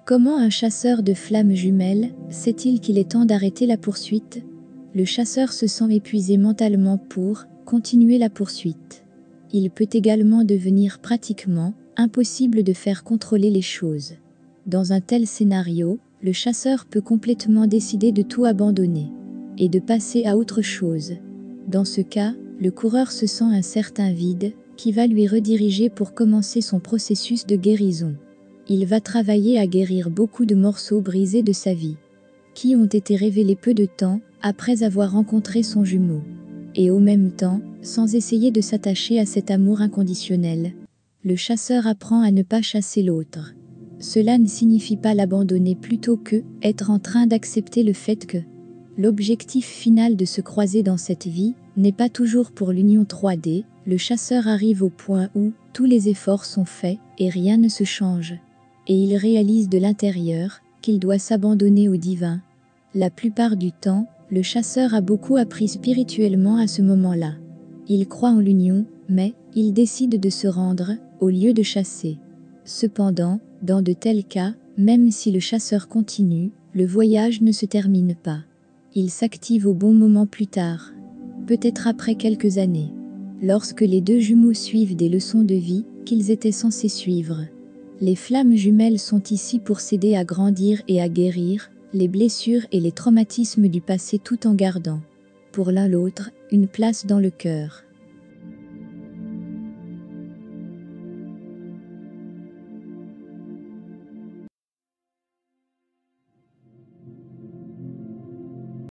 Comment un chasseur de flammes jumelles sait-il qu'il est temps d'arrêter la poursuite? Le chasseur se sent épuisé mentalement pour continuer la poursuite. Il peut également devenir pratiquement impossible de faire contrôler les choses. Dans un tel scénario, le chasseur peut complètement décider de tout abandonner et de passer à autre chose. Dans ce cas, le coureur se sent un certain vide qui va lui rediriger pour commencer son processus de guérison. Il va travailler à guérir beaucoup de morceaux brisés de sa vie, qui ont été révélés peu de temps après avoir rencontré son jumeau. Et au même temps, sans essayer de s'attacher à cet amour inconditionnel, le chasseur apprend à ne pas chasser l'autre. Cela ne signifie pas l'abandonner plutôt que être en train d'accepter le fait que l'objectif final de se croiser dans cette vie n'est pas toujours pour l'union 3D. Le chasseur arrive au point où tous les efforts sont faits et rien ne se change. Et il réalise de l'intérieur qu'il doit s'abandonner au divin. La plupart du temps, le chasseur a beaucoup appris spirituellement à ce moment-là. Il croit en l'union, mais il décide de se rendre au lieu de chasser. Cependant, dans de tels cas, même si le chasseur continue, le voyage ne se termine pas. Il s'active au bon moment plus tard, peut-être après quelques années, lorsque les deux jumeaux suivent des leçons de vie qu'ils étaient censés suivre. Les flammes jumelles sont ici pour s'aider à grandir et à guérir les blessures et les traumatismes du passé tout en gardant, pour l'un l'autre, une place dans le cœur.